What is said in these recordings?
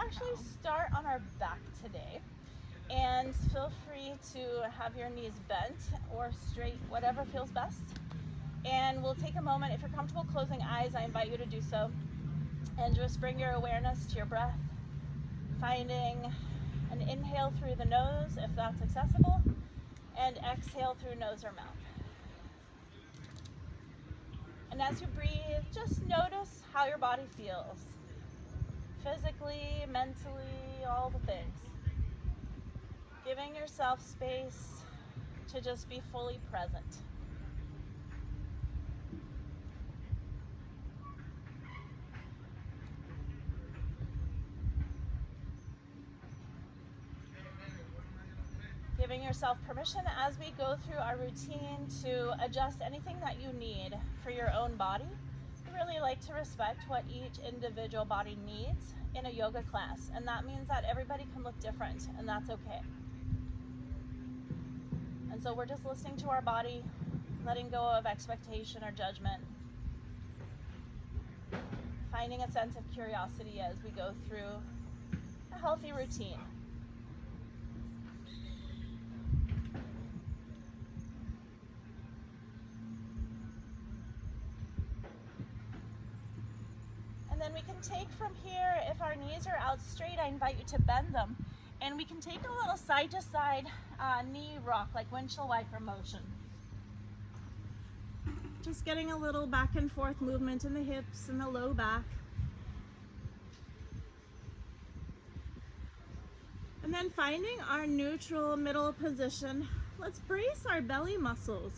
actually start on our back today. And feel free to have your knees bent or straight, whatever feels best. And we'll take a moment. If you're comfortable closing eyes, I invite you to do so. And just bring your awareness to your breath, finding an inhale through the nose if that's accessible, and exhale through nose or mouth. And as you breathe, just notice how your body feels. Physically, mentally, all the things. Giving yourself space to just be fully present. Giving yourself permission as we go through our routine to adjust anything that you need for your own body. We really like to respect what each individual body needs in a yoga class, and that means that everybody can look different, and that's okay. And so we're just listening to our body, letting go of expectation or judgment, finding a sense of curiosity as we go through a healthy routine. And then we can take from here, if our knees are out straight, I invite you to bend them. And we can take a little side to side knee rock, like windshield wiper motion. Just getting a little back and forth movement in the hips and the low back. And then finding our neutral middle position, let's brace our belly muscles.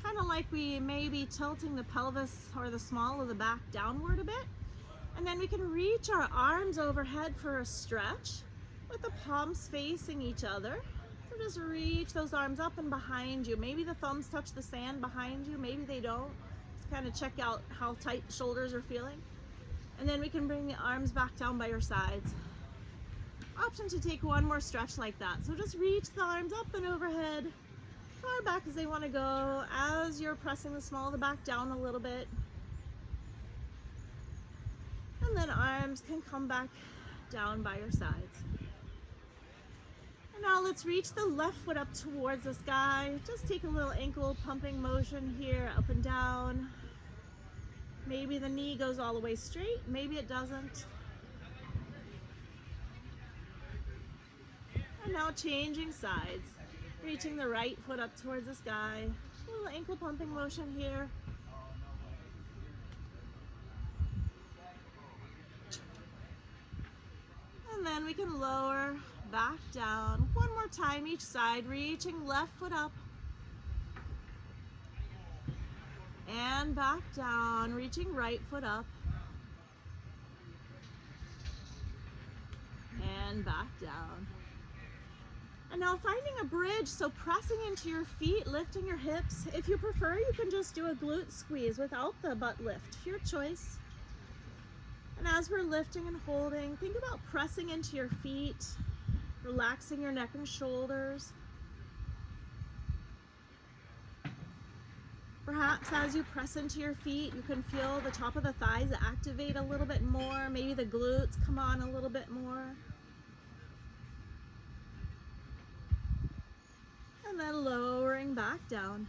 Kind of like we may be tilting the pelvis or the small of the back downward a bit. And then we can reach our arms overhead for a stretch with the palms facing each other. So just reach those arms up and behind you. Maybe the thumbs touch the sand behind you, maybe they don't. Just kind of check out how tight the shoulders are feeling. And then we can bring the arms back down by your sides. Option to take one more stretch like that. So just reach the arms up and overhead, far back as they want to go, as you're pressing the small of the back down a little bit. And then arms can come back down by your sides. And now let's reach the left foot up towards the sky. Just take a little ankle pumping motion here, up and down. Maybe the knee goes all the way straight, maybe it doesn't. And now changing sides. Reaching the right foot up towards the sky. A little ankle pumping motion here. And then we can lower back down. One more time each side, reaching left foot up. And back down, reaching right foot up. And back down. And now finding a bridge, so pressing into your feet, lifting your hips. If you prefer, you can just do a glute squeeze without the butt lift, your choice. And as we're lifting and holding, think about pressing into your feet, relaxing your neck and shoulders. Perhaps as you press into your feet, you can feel the top of the thighs activate a little bit more. Maybe the glutes come on a little bit more. And then lowering back down.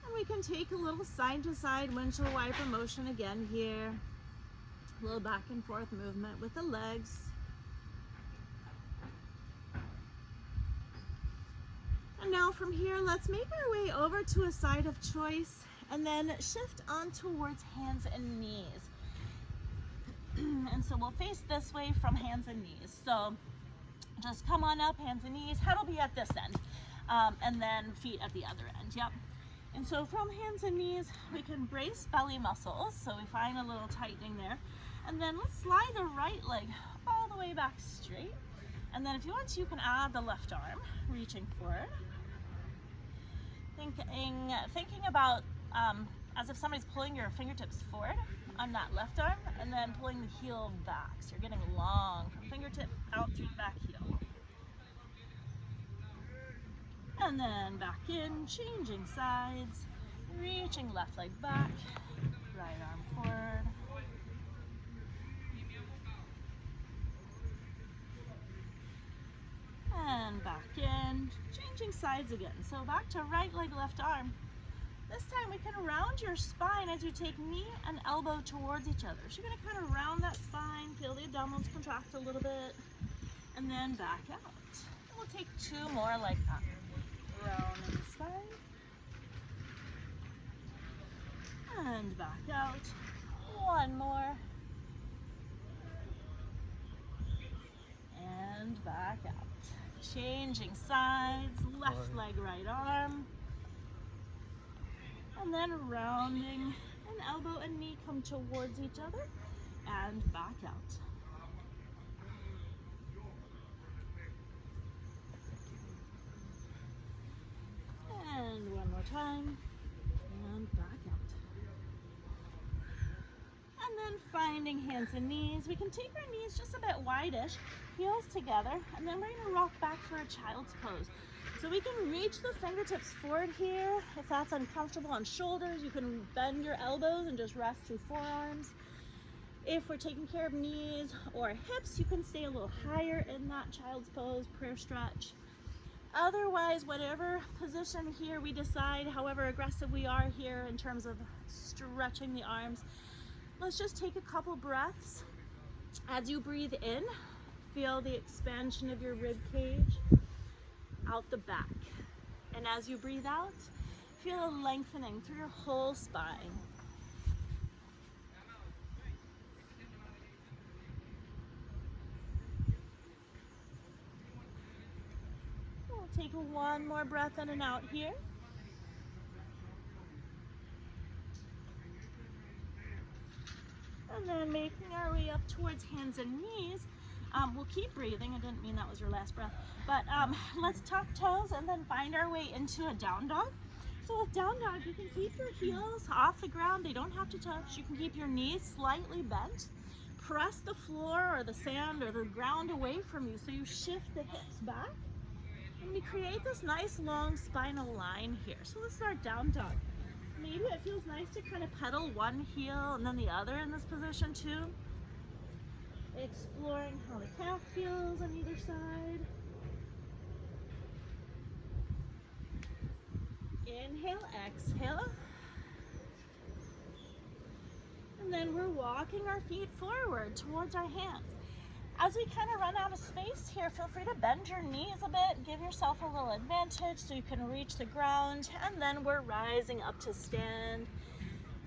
And we can take a little side to side windshield wiper motion again here. A little back and forth movement with the legs. And now from here, let's make our way over to a side of choice and then shift on towards hands and knees. And so we'll face this way from hands and knees. So just come on up, hands and knees. Head will be at this end, and then feet at the other end. Yep. And so from hands and knees, we can brace belly muscles. So we find a little tightening there. And then let's slide the right leg all the way back straight. And then if you want to, you can add the left arm, reaching forward. Thinking about as if somebody's pulling your fingertips forward on that left arm and then pulling the heel back. So you're getting long from fingertip out through the back heel. And then back in, changing sides, reaching left leg back, right arm forward. changing sides again. So back to right leg, left arm. This time we can round your spine as you take knee and elbow towards each other. So you're going to kind of round that spine, feel the abdominals contract a little bit, and then back out. And we'll take 2 more like that. Rounding the spine. And back out. 1 more. And back out. Changing sides, left leg, right arm. And then rounding an elbow and knee come towards each other and back out. And 1 more time and back out. And then finding hands and knees. We can take our knees just a bit wide-ish, heels together, and then we're going to rock back for a child's pose. So we can reach the fingertips forward here. If that's uncomfortable on shoulders, you can bend your elbows and just rest through forearms. If we're taking care of knees or hips, you can stay a little higher in that child's pose, prayer stretch. Otherwise, whatever position here we decide, however aggressive we are here in terms of stretching the arms, let's just take a couple breaths. As you breathe in, feel the expansion of your rib cage out the back. And as you breathe out, feel a lengthening through your whole spine. We'll take 1 more breath in and out here. And then making our way up towards hands and knees. We'll keep breathing. I didn't mean that was your last breath. But let's tuck toes and then find our way into a down dog. So with down dog, you can keep your heels off the ground. They don't have to touch. You can keep your knees slightly bent. Press the floor or the sand or the ground away from you so you shift the hips back. And we create this nice long spinal line here. So let's start down dog. Maybe it feels nice to kind of pedal one heel and then the other in this position too. Exploring how the calf feels on either side. Inhale, exhale. And then we're walking our feet forward towards our hands. As we kind of run out of space here, feel free to bend your knees a bit, give yourself a little advantage so you can reach the ground, and then we're rising up to stand,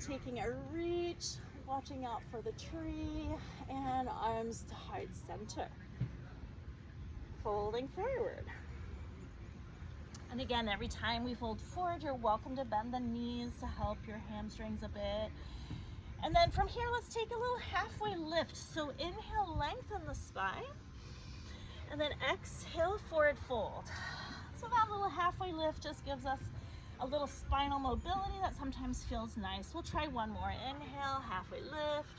taking a reach, watching out for the tree, and arms to heart center. Folding forward. And again, every time we fold forward, you're welcome to bend the knees to help your hamstrings a bit. And then from here, let's take a little halfway lift. So inhale, lengthen the spine, and then exhale, forward fold. So that little halfway lift just gives us a little spinal mobility that sometimes feels nice. We'll try 1 more. Inhale, halfway lift,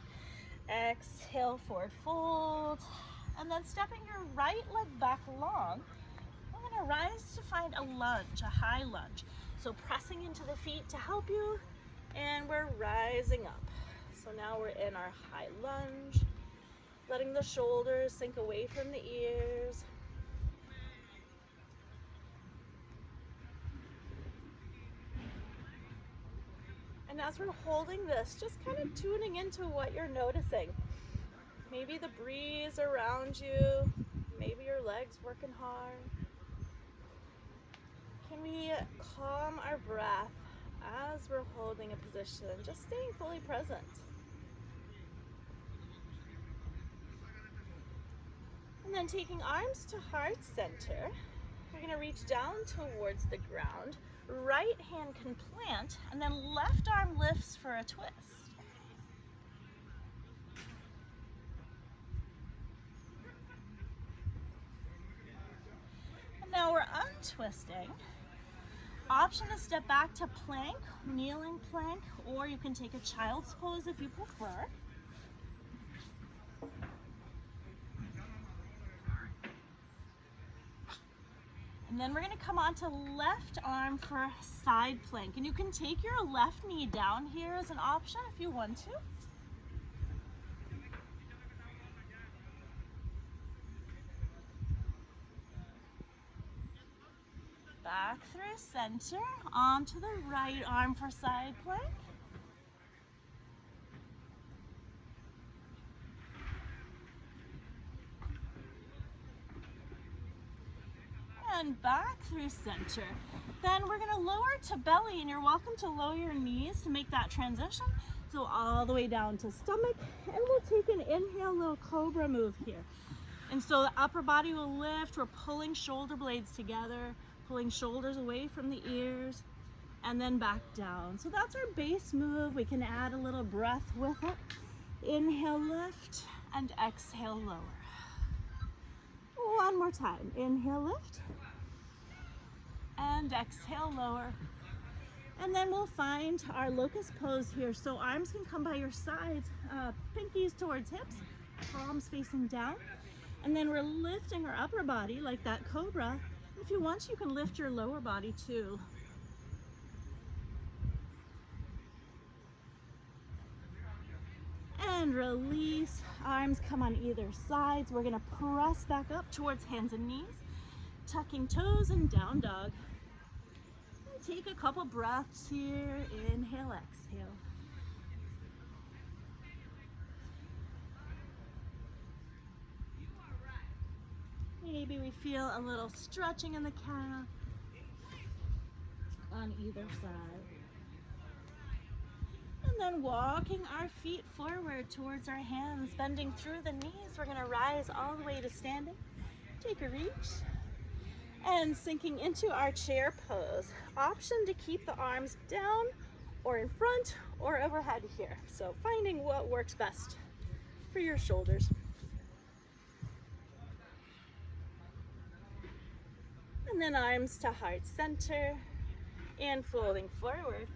exhale, forward fold, and then stepping your right leg back long, we're gonna rise to find a lunge, a high lunge. So pressing into the feet to help you, and we're rising up. So now we're in our high lunge, letting the shoulders sink away from the ears. And as we're holding this, just kind of tuning into what you're noticing. Maybe the breeze around you, maybe your legs working hard. Can we calm our breath as we're holding a position, just staying fully present? And then taking arms to heart center, we're going to reach down towards the ground. Right hand can plant, and then left arm lifts for a twist. And now we're untwisting. Option to step back to plank, kneeling plank, or you can take a child's pose if you prefer. And then we're going to come on to left arm for side plank. And you can take your left knee down here as an option if you want to. back through center, onto the right arm for side plank. And back through center. Then we're gonna lower to belly, and you're welcome to lower your knees to make that transition. So all the way down to stomach, and we'll take an inhale, little cobra move here. And so the upper body will lift, we're pulling shoulder blades together, pulling shoulders away from the ears, and then back down. So that's our base move. We can add a little breath with it. Inhale, lift, and exhale, lower. One more time. Inhale, lift, and exhale, lower. And then we'll find our locust pose here. So arms can come by your sides, pinkies towards hips, palms facing down. And then we're lifting our upper body like that cobra. If you want, you can lift your lower body too. And release. Arms come on either sides. We're gonna press back up towards hands and knees, tucking toes and down dog. And take a couple breaths here. Inhale, exhale. Maybe we feel a little stretching in the calf on either side. And then walking our feet forward towards our hands, bending through the knees. We're gonna rise all the way to standing. Take a reach. And sinking into our chair pose. Option to keep the arms down or in front or overhead here. So finding what works best for your shoulders. And then arms to heart center and folding forward.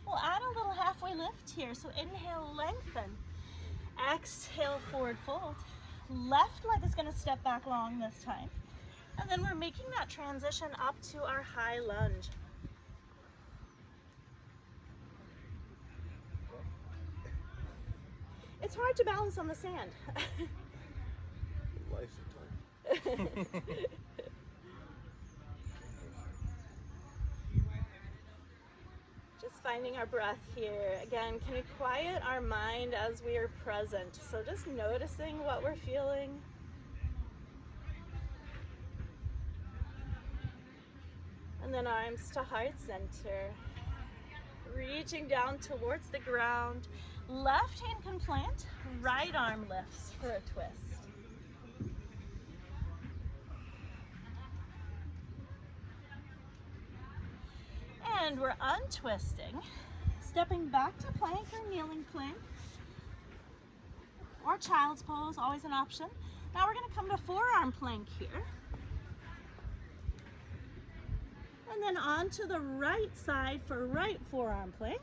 We'll add a little halfway lift here. So inhale, lengthen. Exhale, forward fold. Left leg is gonna step back long this time. And then we're making that transition up to our high lunge. It's hard to balance on the sand. Life's a time. Just finding our breath here. Again, can we quiet our mind as we are present? So just noticing what we're feeling. And then arms to heart center. Reaching down towards the ground. Left hand can plant, right arm lifts for a twist. And we're untwisting, stepping back to plank or kneeling plank, or child's pose, always an option. Now we're gonna come to forearm plank here. And then onto the right side for right forearm plank.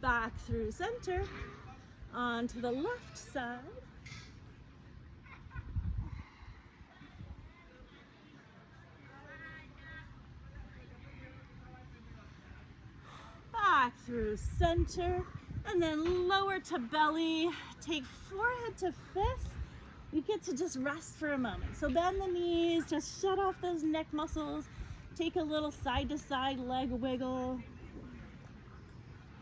Back through center, onto the left side. Back through center, and then lower to belly, take forehead to fist. You get to just rest for a moment. So bend the knees, just shut off those neck muscles, take a little side to side leg wiggle,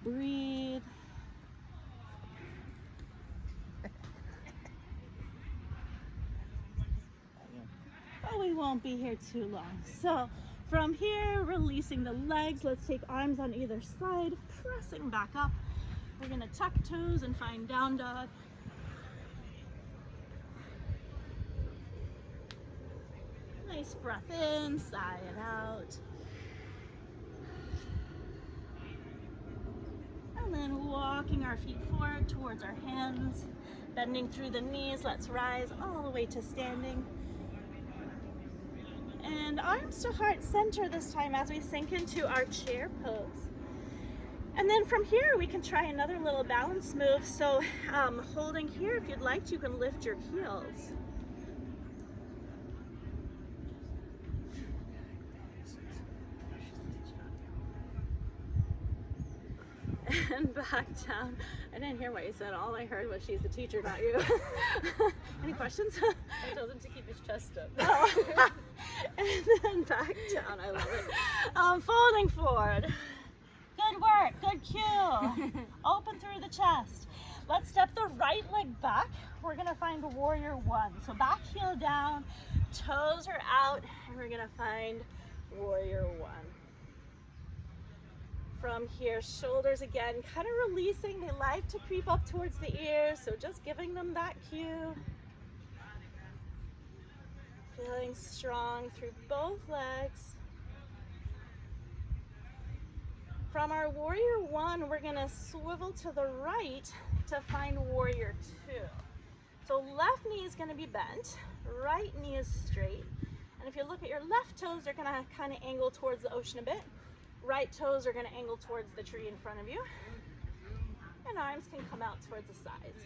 breathe. But we won't be here too long. So from here, releasing the legs. Let's take arms on either side, pressing back up. We're gonna tuck toes and find down dog. Nice breath in, sigh it out. And then walking our feet forward towards our hands, bending through the knees. Let's rise all the way to standing. And arms to heart center this time as we sink into our chair pose. And then from here, we can try another little balance move. So holding here, if you'd like, you can lift your heels. and back down. I didn't hear what you said. All I heard was she's the teacher, not you. Any questions? I told him to keep his chest up. Oh. And then back down. I love it. Folding forward. Good work. Good cue. Open through the chest. Let's step the right leg back. We're going to find warrior one. So back heel down, toes are out, and we're going to find warrior one. From here, shoulders again, kind of releasing. They like to creep up towards the ears, so just giving them that cue. Feeling strong through both legs. From our warrior one, we're gonna swivel to the right to find warrior two. So left knee is gonna be bent, right knee is straight. And if you look at your left toes, they're gonna kind of angle towards the ocean a bit. Right toes are going to angle towards the tree in front of you. And arms can come out towards the sides.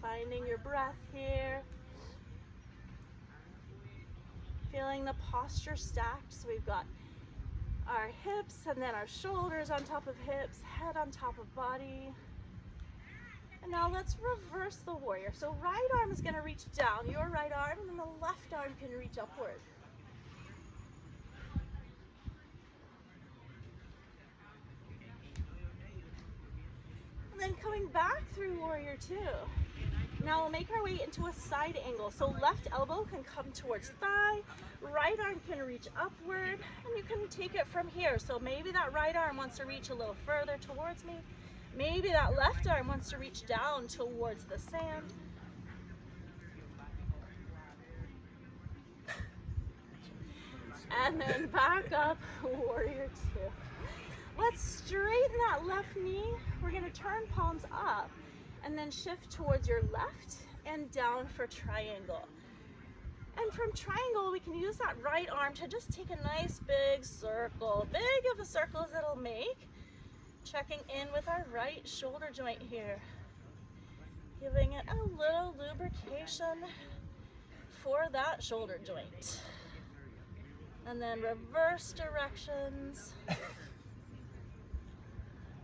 Finding your breath here. Feeling the posture stacked. So we've got our hips and then our shoulders on top of hips, head on top of body. And now let's reverse the warrior. So right arm is going to reach down, your right arm, and then the left arm can reach upward. And then coming back through warrior two. Now we'll make our way into a side angle. So left elbow can come towards thigh, right arm can reach upward, and you can take it from here. So maybe that right arm wants to reach a little further towards me. Maybe that left arm wants to reach down towards the sand. And then back up, warrior two. Let's straighten that left knee. We're gonna turn palms up and then shift towards your left and down for triangle. And from triangle, we can use that right arm to just take a nice big circle. Big of a circle as it'll make. Checking in with our right shoulder joint here. Giving it a little lubrication for that shoulder joint. And then reverse directions.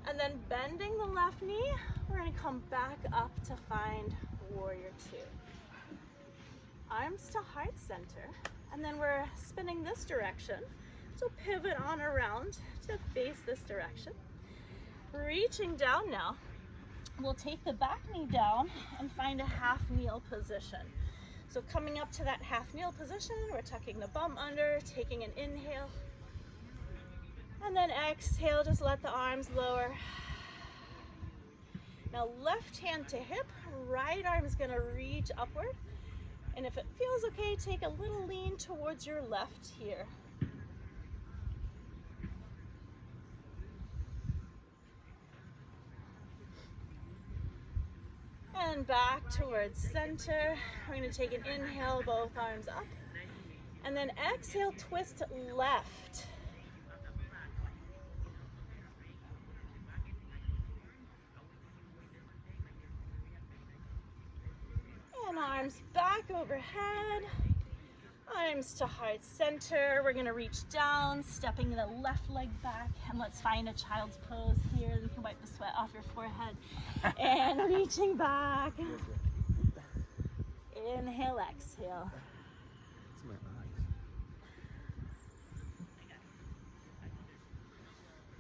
And then bending the left knee, we're going to come back up to find warrior two. Arms to heart center. And then we're spinning this direction. So pivot on around to face this direction. Reaching down now, we'll take the back knee down and find a half kneel position. So coming up to that half kneel position, we're tucking the bum under, taking an inhale. And then exhale, just let the arms lower. Now left hand to hip, right arm is gonna reach upward. And if it feels okay, take a little lean towards your left here. And back towards center. We're gonna take an inhale, both arms up. And then exhale, twist left. And arms back overhead, arms to heart center. We're gonna reach down, stepping the left leg back, and let's find a child's pose here. You can wipe the sweat off your forehead. And reaching back. Inhale, exhale.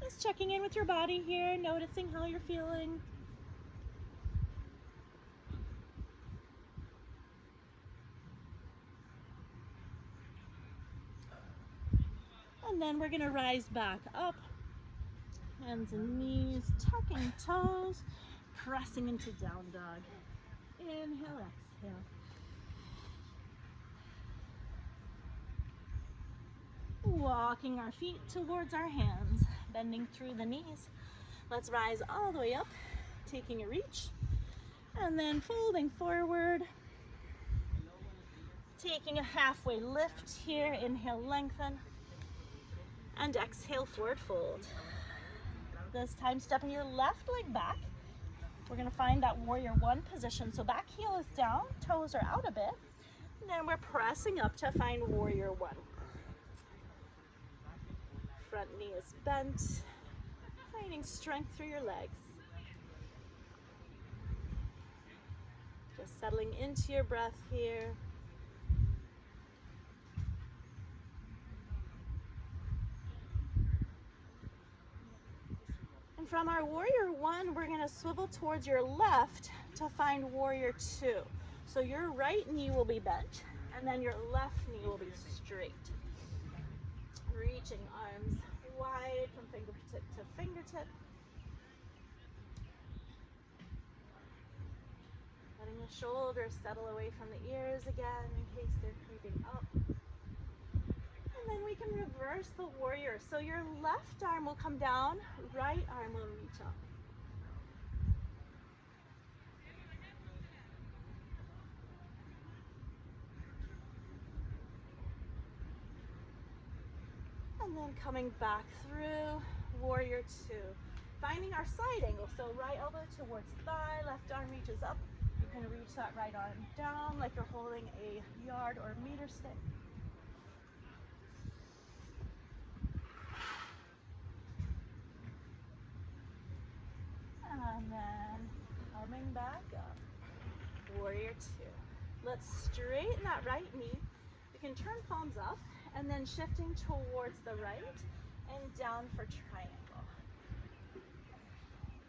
Just checking in with your body here, noticing how you're feeling. And then we're going to rise back up, hands and knees, tucking toes, pressing into down dog. Inhale, exhale. Walking our feet towards our hands, bending through the knees. Let's rise all the way up, taking a reach, and then folding forward. Taking a halfway lift here, inhale, lengthen. And exhale, forward fold. This time stepping your left leg back. We're gonna find that warrior one position. So back heel is down, toes are out a bit. And then we're pressing up to find warrior one. front knee is bent, finding strength through your legs. Just settling into your breath here. And from our warrior one, we're gonna swivel towards your left to find warrior two. So your right knee will be bent, and then your left knee will be straight. Reaching arms wide from fingertip to fingertip. Letting the shoulders settle away from the ears again in case they're creeping up. And then we can reverse the warrior. So your left arm will come down, right arm will reach up. And then coming back through, warrior two. Finding our side angle, so right elbow towards thigh, left arm reaches up. You can reach that right arm down like you're holding a yard or meter stick. And then coming back up, warrior two. Let's straighten that right knee. You can turn palms up and then shifting towards the right and down for triangle.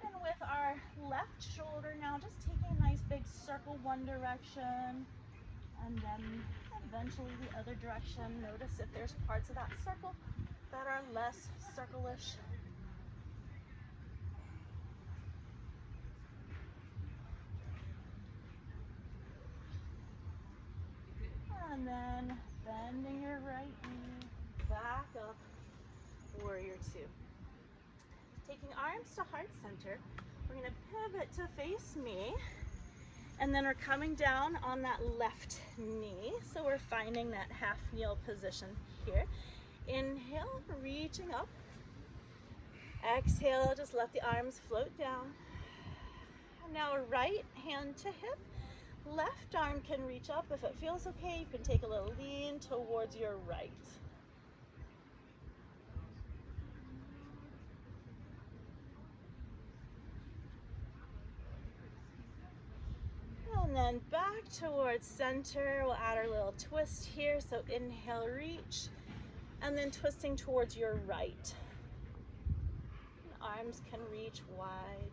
And with our left shoulder now, just taking a nice big circle one direction and then eventually the other direction. Notice if there's parts of that circle that are less circle-ish. And then bending your right knee, back up, warrior two. Taking arms to heart center, we're gonna pivot to face me, and then we're coming down on that left knee. So we're finding that half kneel position here. Inhale, reaching up. Exhale, just let the arms float down. And now right hand to hip. Left arm can reach up. If it feels okay, you can take a little lean towards your right. And then back towards center. We'll add our little twist here. So inhale, reach, and then twisting towards your right. Arms can reach wide.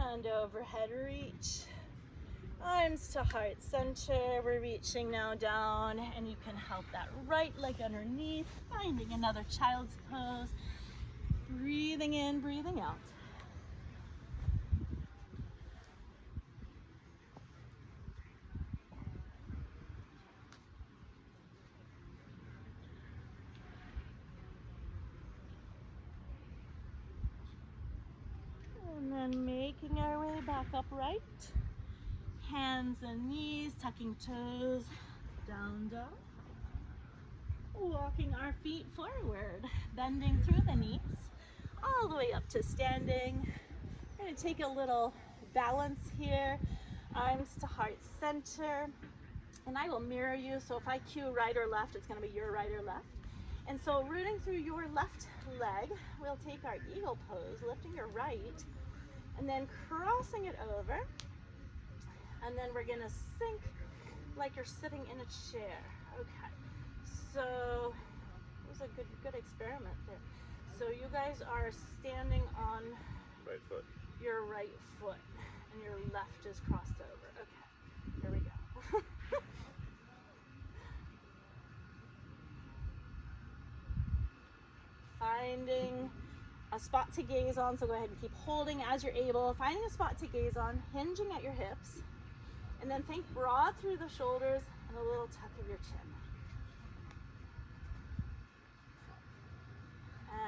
And overhead reach, arms to heart center. We're reaching now down, and you can help that right leg underneath, finding another child's pose. Breathing in, breathing out. And then making our way back upright. Hands and knees, tucking toes, down dog. Walking our feet forward, bending through the knees, all the way up to standing. We're gonna take a little balance here. Arms to heart center. And I will mirror you, so if I cue right or left, it's gonna be your right or left. And so rooting through your left leg, we'll take our eagle pose, lifting your right, and then crossing it over. And then we're gonna sink like you're sitting in a chair. Okay, so it was a good experiment there. So you guys are standing on right foot. Your right foot, and your left is crossed over. Okay, here we go. Finding a spot to gaze on, so go ahead and keep holding as you're able. Finding a spot to gaze on, hinging at your hips, and then think broad through the shoulders and a little tuck of your chin.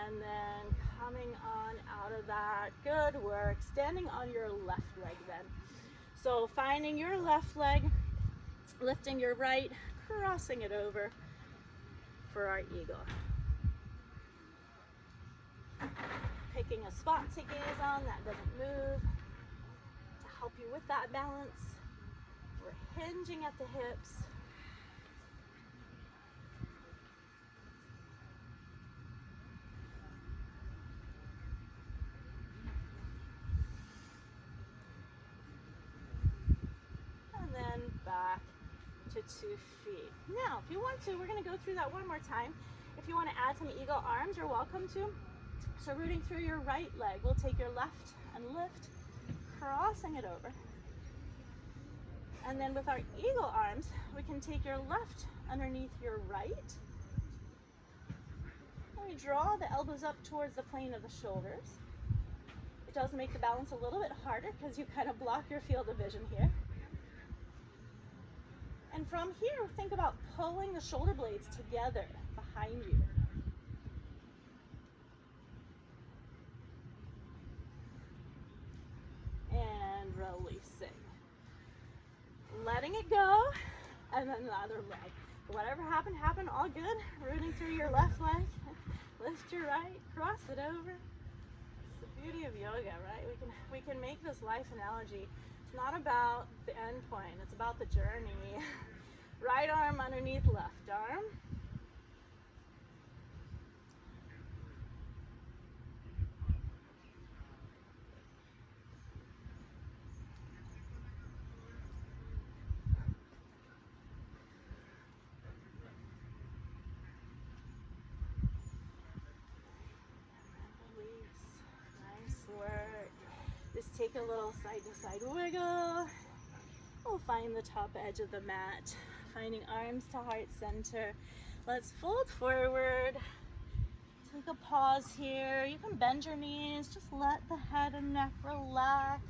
And then coming on out of that, good work. Standing on your left leg then. So finding your left leg, lifting your right, crossing it over for our eagle. Picking a spot to gaze on that doesn't move to help you with that balance. We're hinging at the hips. And then back to 2 feet. Now, if you want to, we're going to go through that one more time. If you want to add some eagle arms, you're welcome to. So rooting through your right leg, we'll take your left and lift, crossing it over. And then with our eagle arms, we can take your left underneath your right. And we draw the elbows up towards the plane of the shoulders. It does make the balance a little bit harder because you kind of block your field of vision here. And from here, think about pulling the shoulder blades together behind you. And releasing. Letting it go, and then the other leg. Whatever happened, happened, all good. Rooting through your left leg. Lift your right, cross it over. It's the beauty of yoga, right? We can make this life analogy. It's not about the end point, it's about the journey. Right arm underneath left arm. Just take a little side to side wiggle. We'll find the top edge of the mat, finding arms to heart center. Let's fold forward. Take a pause here. You can bend your knees. Just let the head and neck relax.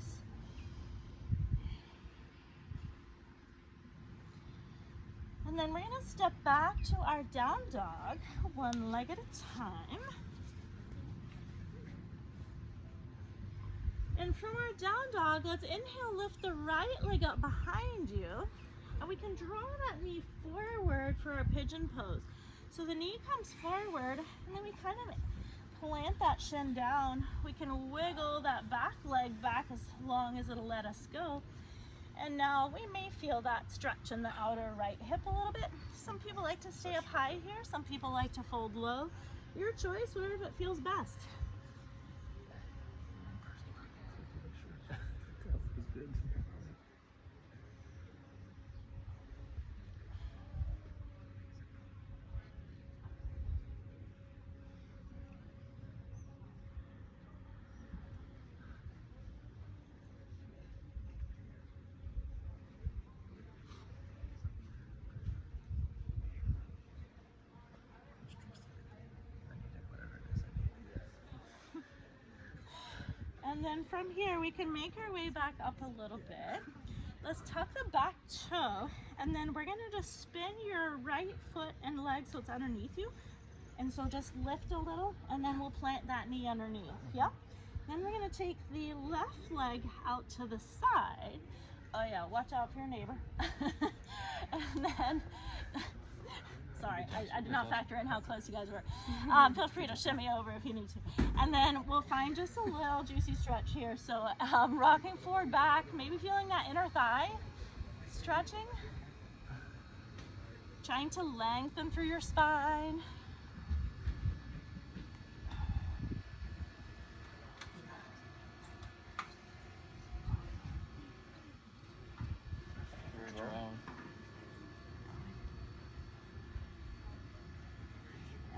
And then we're going to step back to our down dog, one leg at a time. And from our down dog, let's inhale, lift the right leg up behind you. And we can draw that knee forward for our pigeon pose. So the knee comes forward, and then we kind of plant that shin down. We can wiggle that back leg back as long as it'll let us go. And now we may feel that stretch in the outer right hip a little bit. Some people like to stay up high here. Some people like to fold low. Your choice, whatever it feels best. And then from here, we can make our way back up a little bit. Let's tuck the back toe, and then we're gonna just spin your right foot and leg so it's underneath you. And so just lift a little, and then we'll plant that knee underneath, yeah? Then we're gonna take the left leg out to the side. Oh yeah, watch out for your neighbor. And then, sorry, I did not factor in how close you guys were. Feel free to shimmy over if you need to. And then we'll find just a little juicy stretch here. So rocking forward, back, maybe feeling that inner thigh, stretching. Trying to lengthen through your spine.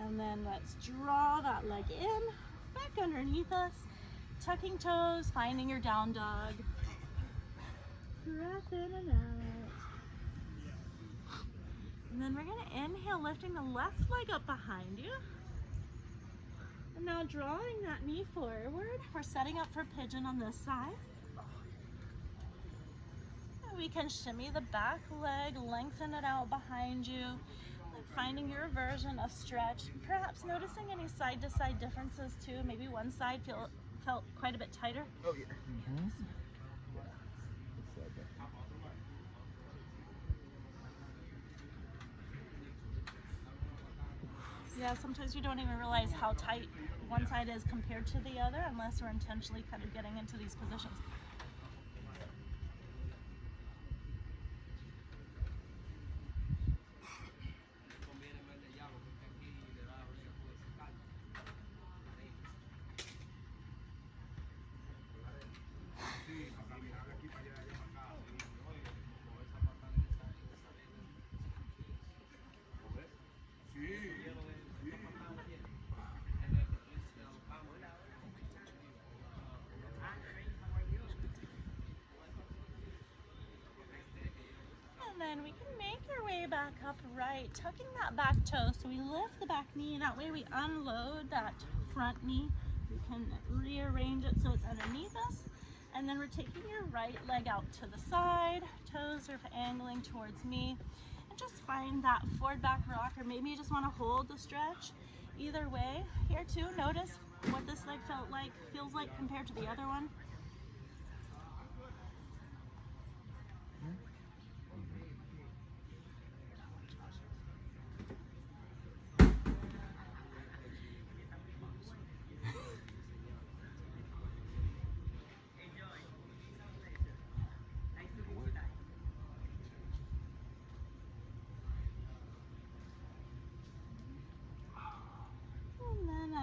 And then let's draw that leg in, back underneath us, tucking toes, finding your down dog. Breath in and out. And then we're gonna inhale, lifting the left leg up behind you. And now drawing that knee forward. We're setting up for pigeon on this side. And we can shimmy the back leg, lengthen it out behind you. Finding your version of stretch, perhaps noticing any side-to-side differences too. Maybe one side felt quite a bit tighter. Oh yeah. Yeah, sometimes we don't even realize how tight one side is compared to the other unless we're intentionally kind of getting into these positions. then we can make our way back upright, tucking that back toe. So we lift the back knee, and that way we unload that front knee. We can rearrange it so it's underneath us. And then we're taking your right leg out to the side, toes are angling towards me. And just find that forward back rock, or maybe you just want to hold the stretch. Either way, here too, notice what this leg feels like compared to the other one.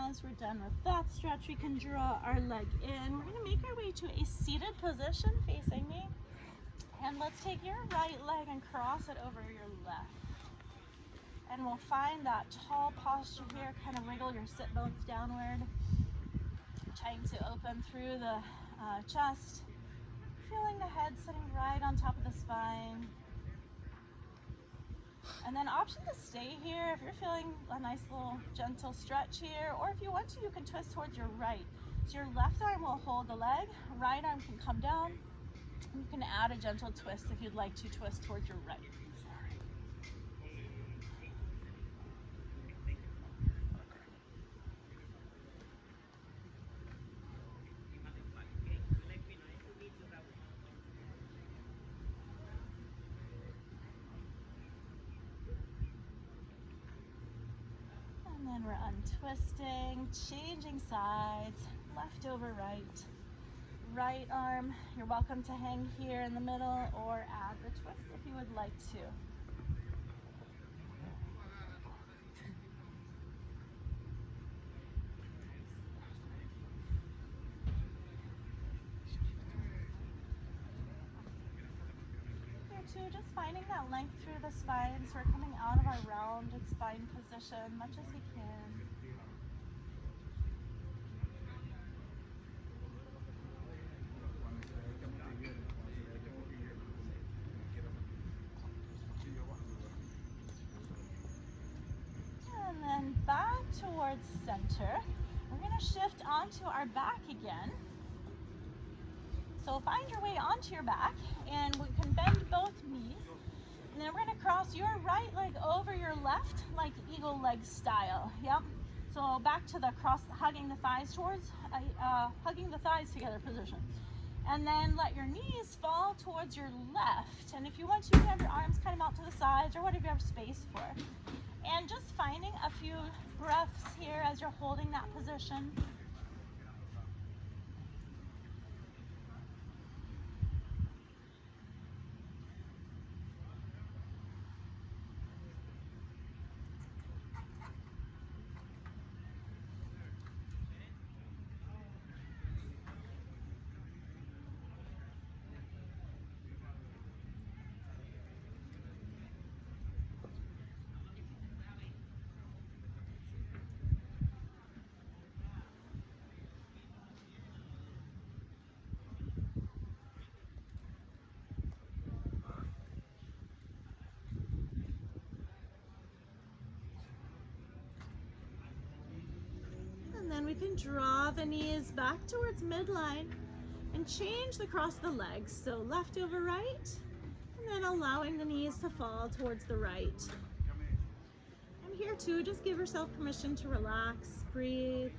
As we're done with that stretch, we can draw our leg in. We're going to make our way to a seated position facing me. And let's take your right leg and cross it over your left. And we'll find that tall posture here, kind of wriggle your sit bones downward. Trying to open through the chest. Feeling the head sitting right on top of the spine. And then option to stay here if you're feeling a nice little gentle stretch here, or if you want to, you can twist towards your right. So your left arm will hold the leg, right arm can come down. You can add a gentle twist if you'd like to twist towards your right. And then we're untwisting, changing sides, left over right. Right arm, you're welcome to hang here in the middle or add the twist if you would like to. Here too, just finding that length through the spine, so we're coming out of our rounded spine position much as we can. And then back towards center. We're going to shift onto our back again. So find your way onto your back, and we can bend both knees. And then we're going to cross your right leg over your left, like eagle leg style. Yep. So back to the cross, hugging the thighs towards, hugging the thighs together position. And then let your knees fall towards your left. And if you want to, you can have your arms kind of out to the sides or whatever you have space for. And just finding a few breaths here as you're holding that position. And then we can draw the knees back towards midline and change the cross of the legs. So left over right, and then allowing the knees to fall towards the right. And here too, just give yourself permission to relax, breathe.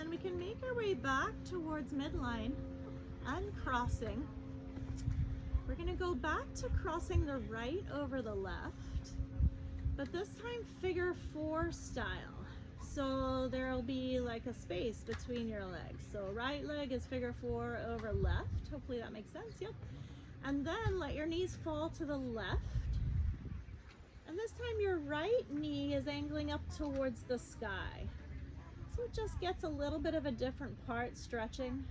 We can make our way back towards midline, uncrossing. We're gonna go back to crossing the right over the left, but this time figure four style. So there'll be like a space between your legs. So right leg is figure four over left. Hopefully that makes sense, yep. And then let your knees fall to the left. And this time your right knee is angling up towards the sky. So it just gets a little bit of a different part stretching.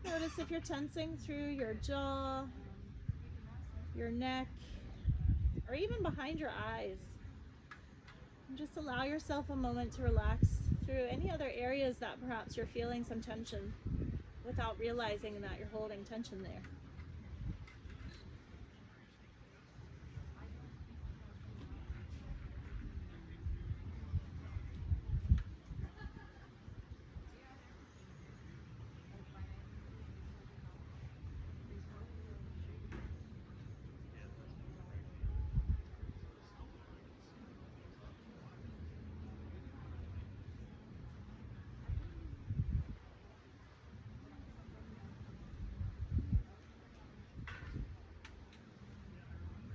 Notice if you're tensing through your jaw, your neck, or even behind your eyes. And just allow yourself a moment to relax through any other areas that perhaps you're feeling some tension without realizing that you're holding tension there.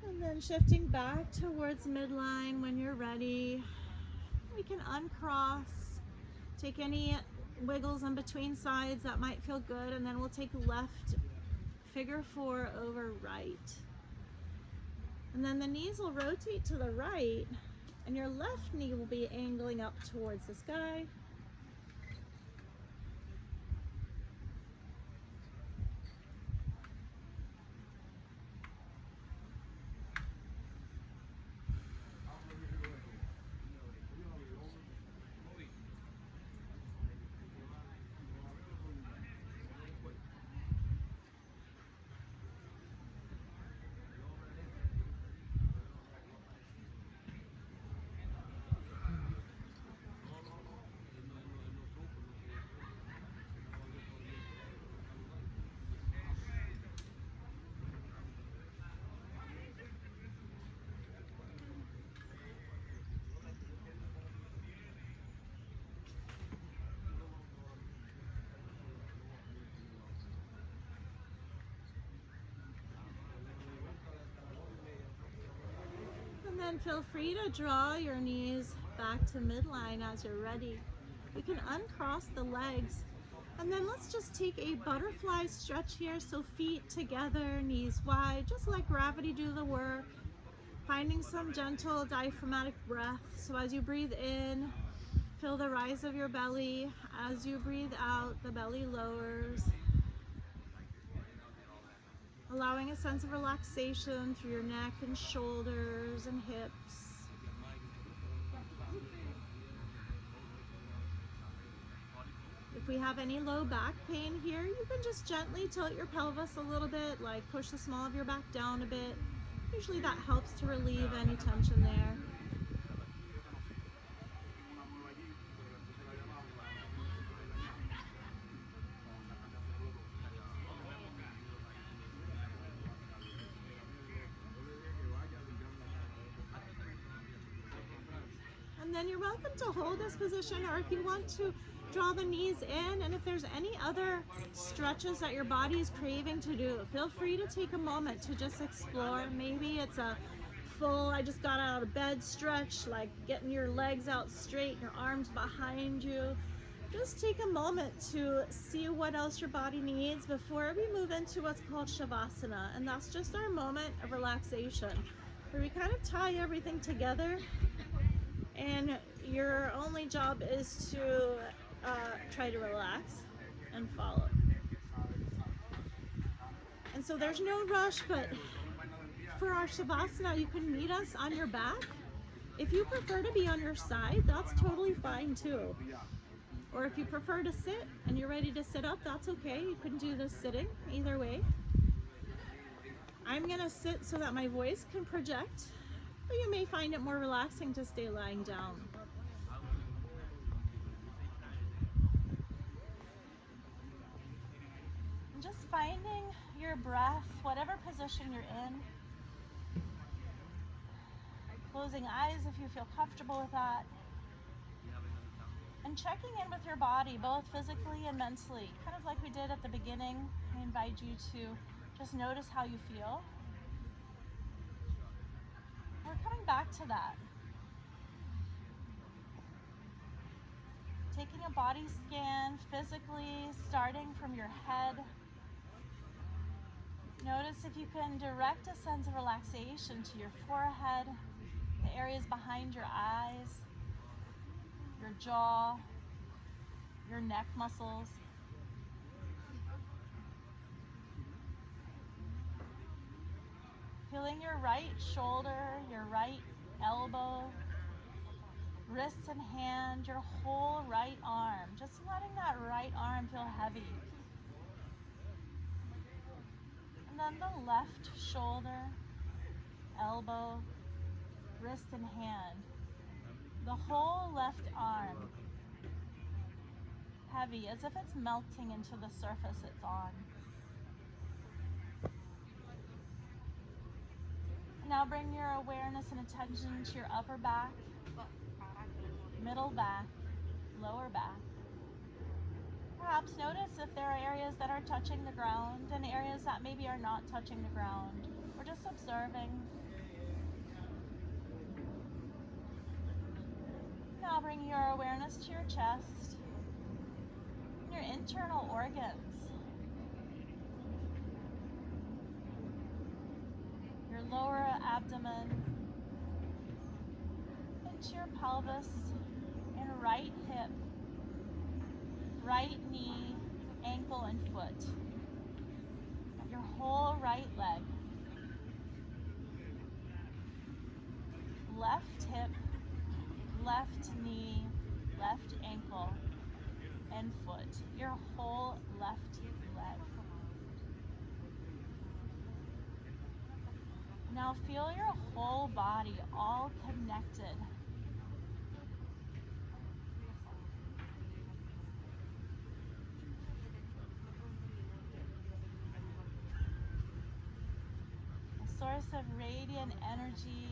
And then shifting back towards midline when you're ready. We can uncross, take any wiggles in between sides that might feel good, and then we'll take left figure four over right. And then the knees will rotate to the right, and your left knee will be angling up towards the sky. And then feel free to draw your knees back to midline as you're ready. We can uncross the legs. And then let's just take a butterfly stretch here. So feet together, knees wide, just let gravity do the work. Finding some gentle diaphragmatic breath. So as you breathe in, feel the rise of your belly. As you breathe out, the belly lowers. Allowing a sense of relaxation through your neck and shoulders and hips. If we have any low back pain here, you can just gently tilt your pelvis a little bit, like push the small of your back down a bit. Usually that helps to relieve any tension there. And then you're welcome to hold this position, or if you want to draw the knees in, and if there's any other stretches that your body is craving to do, feel free to take a moment to just explore. Maybe it's a full I just got out of bed stretch, like getting your legs out straight and your arms behind you. Just take a moment to see what else your body needs before we move into what's called Shavasana, and that's just our moment of relaxation where we kind of tie everything together, and your only job is to try to relax and follow. And so there's no rush, but for our Shavasana, you can meet us on your back. If you prefer to be on your side, that's totally fine too. Or if you prefer to sit and you're ready to sit up, that's okay. You can do this sitting, either way. I'm gonna sit so that my voice can project, but you may find it more relaxing to stay lying down. And just finding your breath, whatever position you're in. Closing eyes if you feel comfortable with that. And checking in with your body, both physically and mentally, kind of like we did at the beginning. I invite you to just notice how you feel. We're coming back to that. Taking a body scan physically, starting from your head. Notice if you can direct a sense of relaxation to your forehead, the areas behind your eyes, your jaw, your neck muscles. Feeling your right shoulder, your right elbow, wrist and hand, your whole right arm. Just letting that right arm feel heavy. And then the left shoulder, elbow, wrist and hand. The whole left arm. Heavy, as if it's melting into the surface it's on. Now bring your awareness and attention to your upper back, middle back, lower back. Perhaps notice if there are areas that are touching the ground and areas that maybe are not touching the ground. We're just observing. Now bring your awareness to your chest, your internal organs, your lower abdomen, into your pelvis and right hip, right knee, ankle, and foot. Your whole right leg, left hip, left knee, left ankle, and foot. Your whole left leg. Now feel your whole body all connected. A source of radiant energy.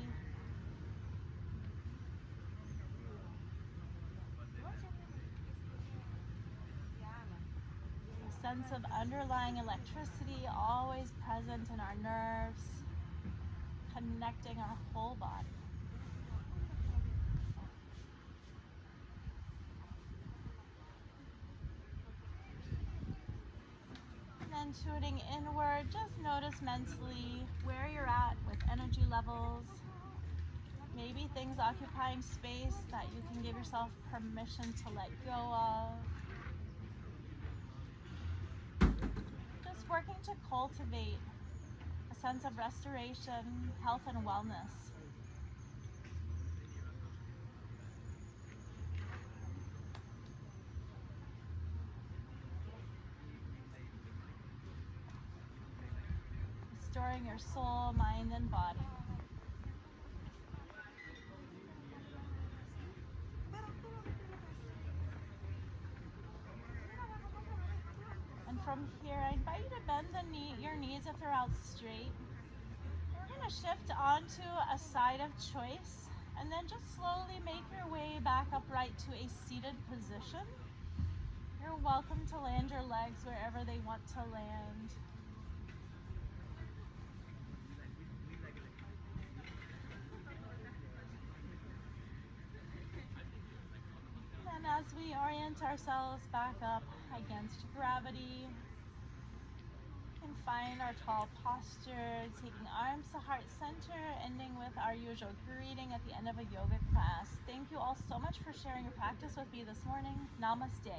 A sense of underlying electricity always present in our nerves, connecting our whole body. And then tuning inward, just notice mentally where you're at with energy levels. Maybe things occupying space that you can give yourself permission to let go of. Just working to cultivate a sense of restoration, health, and wellness. Restoring your soul, mind, and body. And from here, I invite you to bend your knees if they're out straight. We're going to shift onto a side of choice, and then just slowly make your way back upright to a seated position. You're welcome to land your legs wherever they want to land. And as we orient ourselves back up against gravity, we can find our tall posture, taking arms to heart center, ending with our usual greeting at the end of a yoga class. Thank you all so much for sharing your practice with me this morning. Namaste.